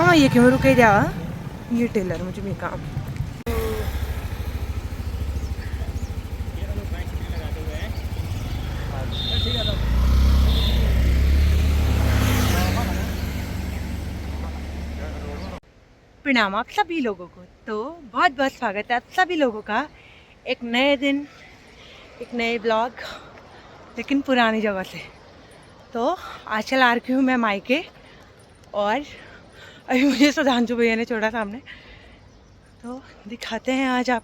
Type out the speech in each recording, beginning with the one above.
हाँ ये क्यों रुके जा, ये टेलर मुझे भी काम। प्रणाम आप सभी लोगों को। तो बहुत बहुत स्वागत है आप सभी लोगों का एक नए दिन, एक नए ब्लॉग, लेकिन पुरानी जगह से। तो आजकल आ रखी हूँ मैं मायके, और अभी मुझे सुधांशु भैया ने छोड़ा सामने। तो दिखाते हैं आज आप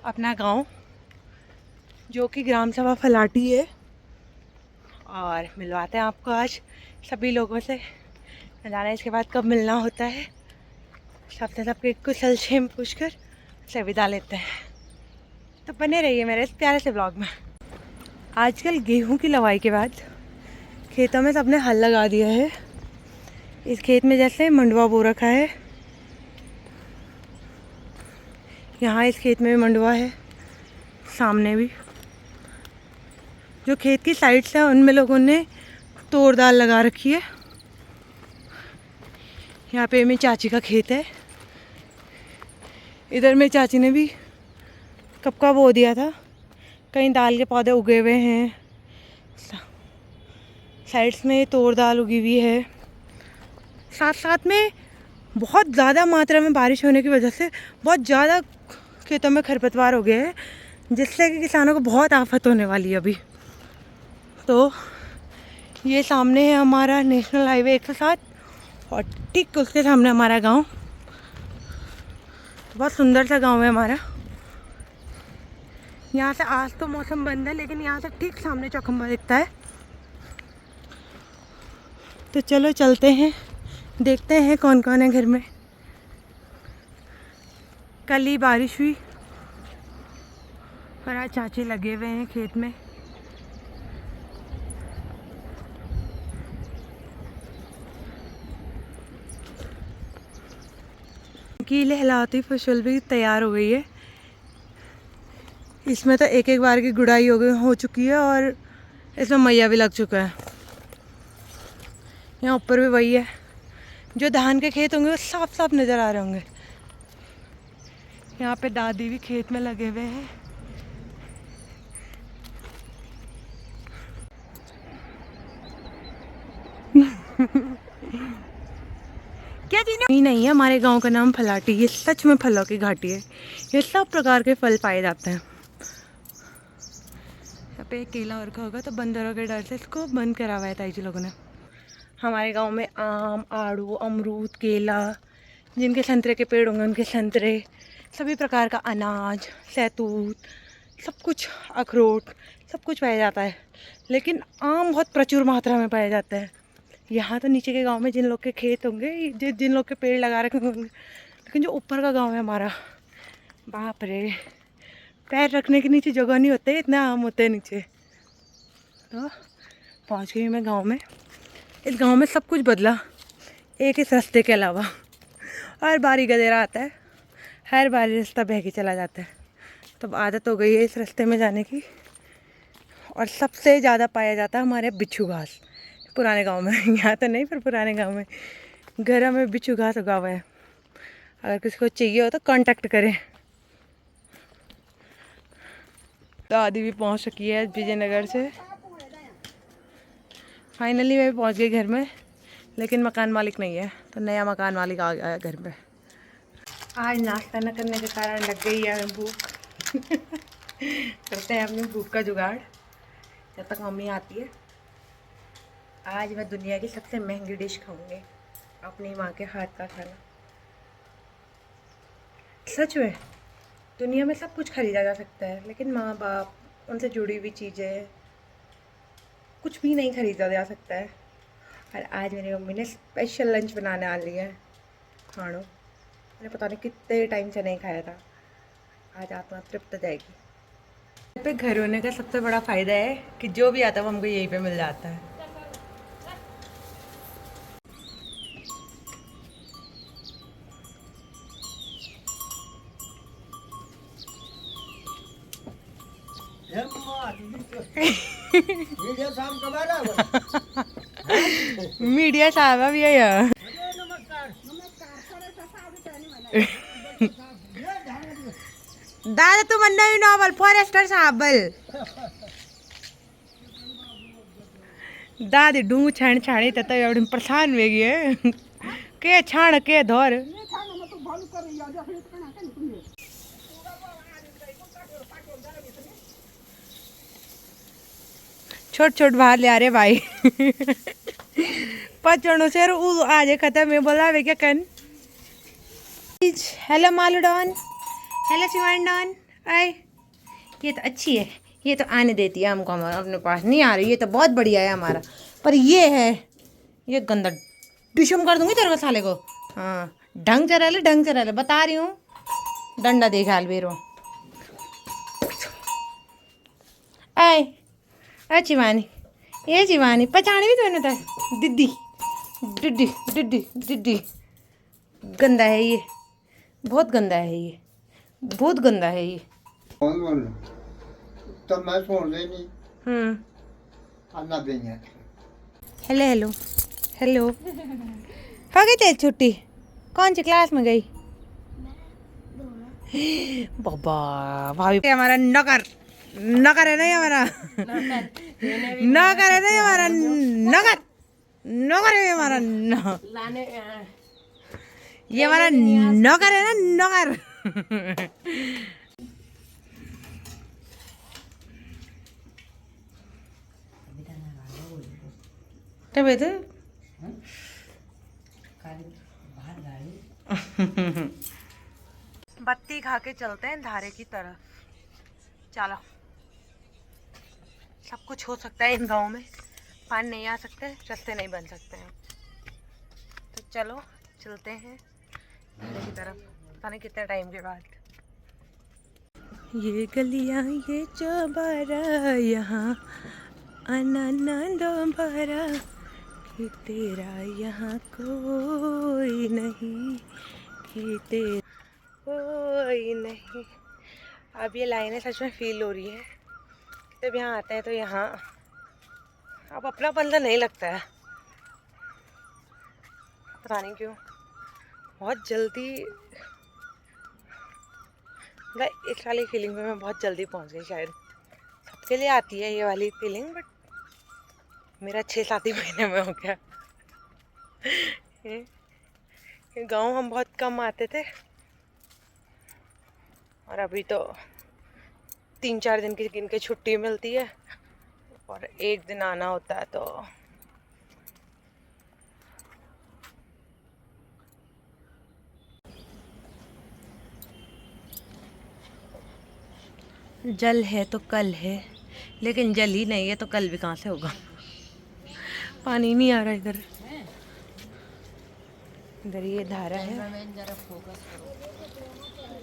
अपना गांव, जो कि ग्राम सभा फलाटी है, और मिलवाते हैं आपको आज सभी लोगों से। न जाने इसके बाद कब मिलना होता है। सबसे सबके कुशल क्षेम पूछकर से विदा लेते हैं। तो बने रहिए मेरे इस प्यारे से ब्लॉग में। आजकल गेहूं की लवाई के बाद खेतों में सबने हल लगा दिया है। इस खेत में जैसे मंडवा बो रखा है, यहाँ इस खेत में भी मंडवा है, सामने भी। जो खेत की साइड्स है उनमें लोगों ने तोड़ दाल लगा रखी है। यहाँ पे मेरी चाची का खेत है, इधर मेरी चाची ने भी कब का बो दिया था। कहीं दाल के पौधे उगे हुए हैं, साइड्स में तोड़ दाल उगी हुई है। साथ साथ में बहुत ज़्यादा मात्रा में बारिश होने की वजह से बहुत ज़्यादा खेतों में खरपतवार हो गए हैं, जिससे कि किसानों को बहुत आफत होने वाली है अभी। तो ये सामने है हमारा नेशनल हाईवे 107, और ठीक उसके सामने हमारा गांव। तो बहुत सुंदर सा गांव है हमारा। यहाँ से आज तो मौसम बंद है, लेकिन यहाँ से ठीक सामने चौखंबा दिखता है। तो चलो चलते हैं, देखते हैं कौन कौन है घर में। कल ही बारिश हुई और आज चाची लगे हुए हैं खेत में। की लहलाती फसल भी तैयार हो गई है। इसमें तो एक एक बार की गुड़ाई हो चुकी है, और इसमें मैया भी लग चुका है। यहाँ ऊपर भी वही है। जो धान के खेत होंगे वो साफ साफ नज़र आ रहे होंगे। यहाँ पे दादी भी खेत में लगे हुए हैं। क्या जी नहीं है, हमारे गांव का नाम फलाटी। ये सच में फलों की घाटी है, ये सब प्रकार के फल पाए जाते हैं। यहाँ पे केला रखा होगा, तो बंदरों के डर से इसको बंद करा हुआ है ताई जी लोगों ने। हमारे गांव में आम, आड़ू, अमरूद, केला, जिनके संतरे के पेड़ होंगे उनके संतरे, सभी प्रकार का अनाज, सैतूत, सब कुछ, अखरोट, सब कुछ पाया जाता है। लेकिन आम बहुत प्रचुर मात्रा में पाया जाता है। यहाँ तो नीचे के गांव में जिन लोग के खेत होंगे, जिन लोग के पेड़ लगा रखे होंगे, लेकिन जो ऊपर का गांव है हमारा, बाप रे, पैर रखने के नीचे जगह नहीं होते, इतना आम होते हैं नीचे। तो पहुँच गई मैं गांव में। इस गांव में सब कुछ बदला, एक इस रास्ते के अलावा। हर बारी गधेरा आता है, हर बारी रास्ता बह के चला जाता है। तब आदत हो गई है इस रास्ते में जाने की। और सबसे ज़्यादा पाया जाता है हमारे बिच्छू घास पुराने गांव में। यहाँ तो नहीं, पर पुराने गांव में घरों में बिच्छू घास उगा हुआ है। अगर किसी को चाहिए हो तो कांटेक्ट करें। दादी भी पहुँच चुकी है विजयनगर से। फाइनली मैं भी पहुँच गई घर में, लेकिन मकान मालिक नहीं है, तो नया मकान मालिक आ गया है घर पे। आज नाश्ता न करने के कारण लग गई है भूख। करते हैं अपनी भूख का जुगाड़ जब तक मम्मी आती है। आज मैं दुनिया की सबसे महंगी डिश खाऊंगी, अपनी माँ के हाथ का खाना। सच में दुनिया में सब कुछ खरीदा जा सकता है, लेकिन माँ बाप, उनसे जुड़ी हुई चीज़ें, कुछ भी नहीं खरीदा जा सकता है। और आज मेरी मम्मी ने स्पेशल लंच बनाने आ लिया है खानों। मैंने पता नहीं कितने टाइम से नहीं खाया था। आज आत्मा तृप्त हो जाएगी। घर पे घर होने का सबसे बड़ा फ़ायदा है कि जो भी आता है वो हमको यहीं पे मिल जाता है। मीडिया साहब भी है यार। दादा तुम नवी नॉवल फॉरेस्टर साहबल दादी डूंग छाण छाणी त एवढी परेशान वेगी है के छाण के धोर छोट छोट बाहर ले आ रहे भाई पचड़ों से आज खत्म है बोला वे क्या कन हेलो मालू डॉन हेलो शिवान डॉन आए ये तो अच्छी है ये तो आने देती है हमको हमारा अपने पास नहीं आ रही ये तो बहुत बढ़िया है हमारा पर ये है ये गंदा डिशम कर दूंगी तेरे को साले को हाँ ढंग से रह ले बता रही हूँ डंडा देखा बेरो आए शिवानी ये शिवानी पहचानी भी तो था दीदी डिड्डी डिड्डी डिड्डी गंदा है ये बहुत गंदा है ये बहुत गंदा है ये तो मैं छोड़ देनी अन्ना देंगे हेलो हेलो हेलो हो गई तेरी छुट्टी कौन सी क्लास में गई बाबा भाभी हमारा नौकर नौकर है नहीं हमारा नौकर है नहीं हमारा नौकर नौकर है हमारा ये हमारा नौकर है ना नौकर तबीयत बत्ती खा के चलते हैं धारे की तरफ चलो सब कुछ हो सकता है इन गाँव में पानी नहीं आ सकते रास्ते नहीं बन सकते हैं तो चलो चलते हैं धारे की तरफ पता नहीं कितने टाइम के बाद ये गलियां ये चौबारा यहाँ आनंद भरा कि तेरा यहाँ कोई नहीं कि तेरा कोई नहीं। अब ये लाइनें सच में फील हो रही है जब यहाँ आते हैं तो यहाँ अब अपना बंदा नहीं लगता है पता नहीं क्यों बहुत जल्दी इस वाली फीलिंग पे मैं बहुत जल्दी पहुँच गई शायद सबके लिए आती है ये वाली फीलिंग बट मेरा 6-7 ही महीने में हो गया गांव हम बहुत कम आते थे और अभी तो 3-4 दिन की गिन के छुट्टी मिलती है और एक दिन आना होता है तो जल है तो कल है लेकिन जल ही नहीं है तो कल भी कहाँ से होगा पानी नहीं आ रहा इधर इधर ये धारा है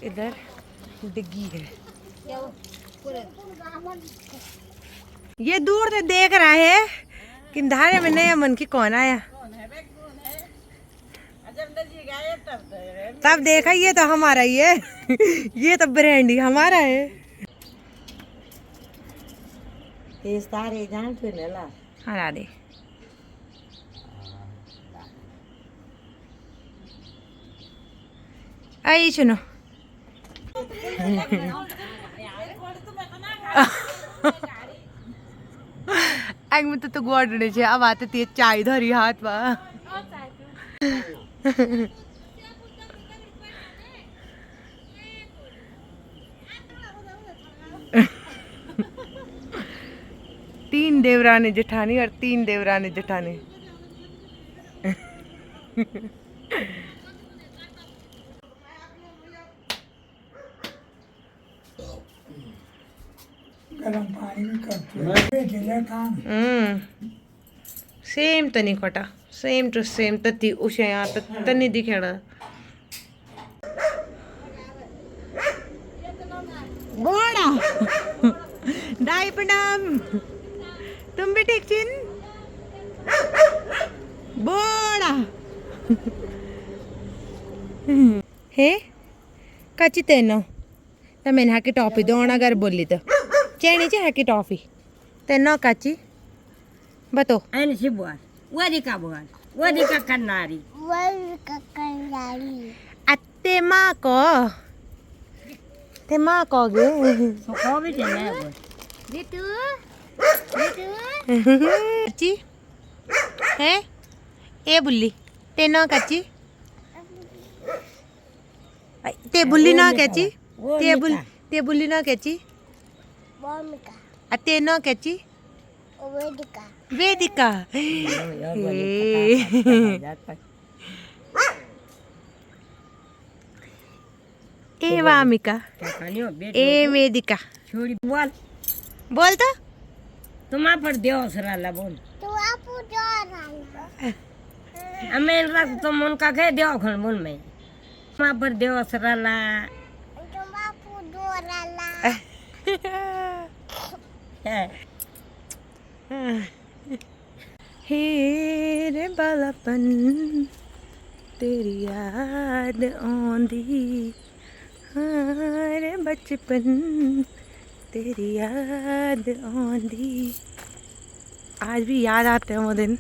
इधर डिग्गी है ये दूर से देख रहा है कि धारे में नया मन की कौन आया तब देखा ये तो हमारा ही है ये तो ब्रांड ही हमारा है हरा दे आई सुनो आग में तो गोडने छे अब आते ते चाय धरी हाथ बा 3 देवरानी जेठानी और 3 देवरानी जेठानी गरम पानी में करते काम सेम तो नहीं खोटा सेम टू सेम तती उसे यहाँ तक नहीं दिखेड़ा बोड़ा दाई प्रणाम तुम भी ठीक चिन बोड़ा हे कच्ची तेनो तो मैंने हाकी टॉफी दो अगर बोली तो चेनी चे हाकी टॉफी तेनो कच्ची बतो ऐसी बुआर वादी का अत्ते माँ को ते माँ कहोगे तो कहो भी देना है वो Gitu. कच्ची है ए बुल्ली ते ना कच्ची ते बुल्ली ना कच्ची वो ते बुल्ली ना कच्ची Bomika. ते ना कच्ची Wedika. वेदिका ए वामिका ए वेदिका छोड़ी बोल बोल तो तुम्हारा पर देव सराला बोल Tu apa jualan? हमें रख तुम उनका कह देव खन बोल मैं तुम्हारा पर देव सराला Tu apa jualan? हे रे बालापन तेरी याद आंदी हाँ रे बचपन तेरी याद आंदी। आज भी याद आते हैं वो दिन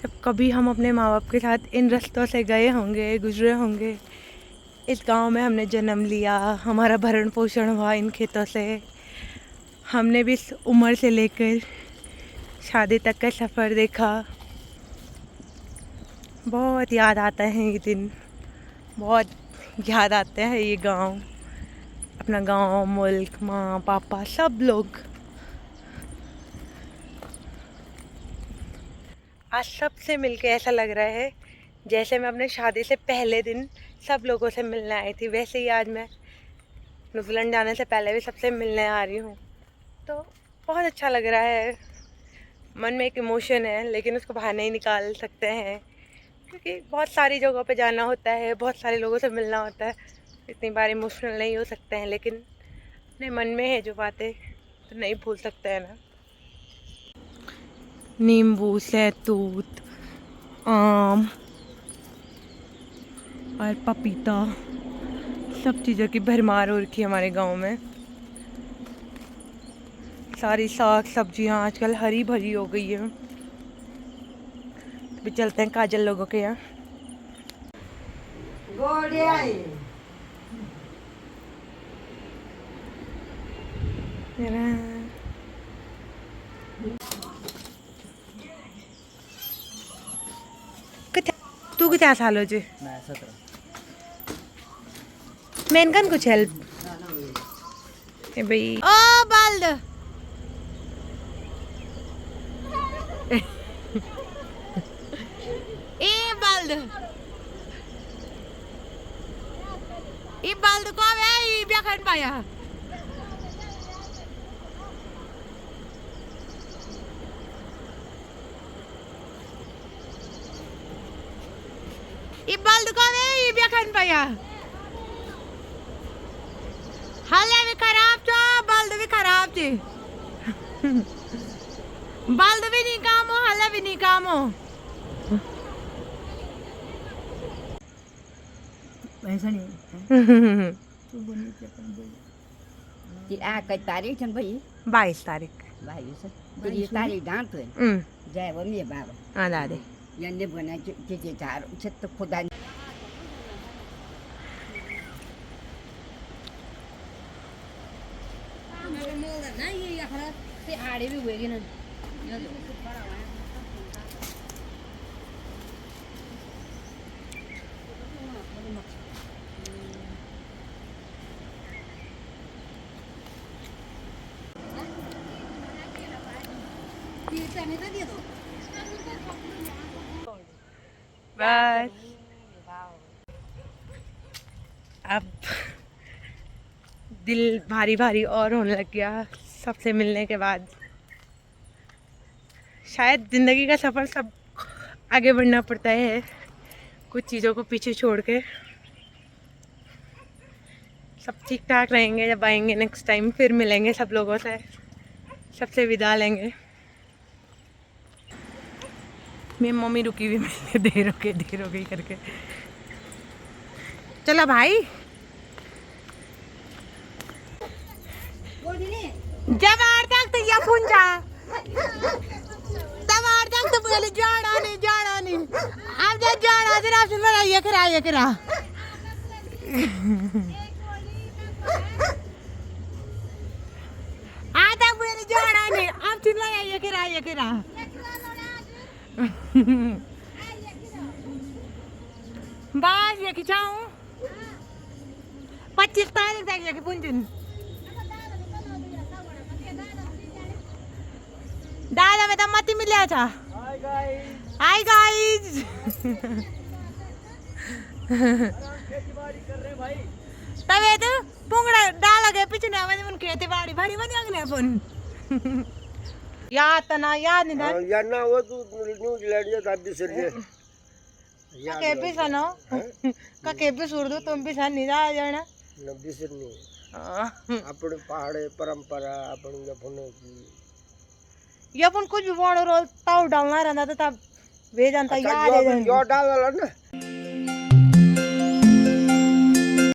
जब कभी हम अपने माँ बाप के साथ इन रास्तों से गए होंगे, गुजरे होंगे। इस गांव में हमने जन्म लिया, हमारा भरण पोषण हुआ इन खेतों से। हमने भी इस उम्र से लेकर शादी तक का सफ़र देखा। बहुत याद आता है ये दिन, बहुत याद आते हैं ये गांव, अपना गांव, मुल्क, माँ पापा सब लोग। आज सबसे मिलके ऐसा लग रहा है जैसे मैं अपने शादी से पहले दिन सब लोगों से मिलने आई थी, वैसे ही आज मैं न्यूजीलैंड जाने से पहले भी सबसे मिलने आ रही हूँ। तो बहुत अच्छा लग रहा है। मन में एक इमोशन है लेकिन उसको बाहर नहीं निकाल सकते हैं क्योंकि बहुत सारी जगहों पे जाना होता है, बहुत सारे लोगों से मिलना होता है। इतनी बार इमोशनल नहीं हो सकते हैं लेकिन अपने मन में है जो बातें तो नहीं भूल सकते हैं ना। नींबू, सहतूत, आम और पपीता, सब चीज़ों की भरमार हो रखी है हमारे गांव में। सारी साग सब्जियां आजकल हरी भरी हो गई है। अभी चलते हैं काजल लोगों के यहाँ। तू कितना साल हो जी? मैं 17। मैं इनका कुछ हेल्प भाई ओ बाल्द ए बाल्द को है ये बियाखन पाया ये बाल्द को है ये बियाखन पाया हाले भी खराब था, बाल्द भी खराब थी। बाल्द भी नहीं काम हो, हाले भी नहीं काम हो। ऐसा नहीं thì cái tarik chân bây 22 तारीख bài gì thì tarik đáng tuổi dài với mía bà हाँ दादी nhân đêm bữa nay chị trả chết tôi khô đàn बस अब दिल भारी भारी और होने लग गया सबसे मिलने के बाद। शायद ज़िंदगी का सफ़र सब आगे बढ़ना पड़ता है, कुछ चीज़ों को पीछे छोड़ के। सब ठीक ठाक रहेंगे जब आएंगे नेक्स्ट टाइम, फिर मिलेंगे सब लोगों से, सबसे विदा लेंगे। मेरी मम्मी रुकी हुई मिलने, देर हो गई करके। चलो भाई जब आर तक तो ये पुंजा तब आर तक तो बोले जाड़ा नहीं अब जब जाड़ा जरा सुन ये करा कितना है ये किरा बस ये खिंचाऊं 25 तारीख तक ये पुंजन दादा में तो मत मिले था हाय गाइस तबे तो पुंगड़ा डाला गया पीछे ना मैंने उन खेती बाड़ी भरी मत अगले अपन याद तना याद नहीं था यार ना वो तू न्यूजीलैंड या तब बिसर गए का केपी सनो का केपी सुरदू तुम भी सन नहीं जा जाना न बिसर नहीं अपने पहाड़े परंपरा अपनी अपने की ये अपन कुछ भी बोल रोल ताऊ डालना रहना तो तब वे जानता याद है यो डाल ना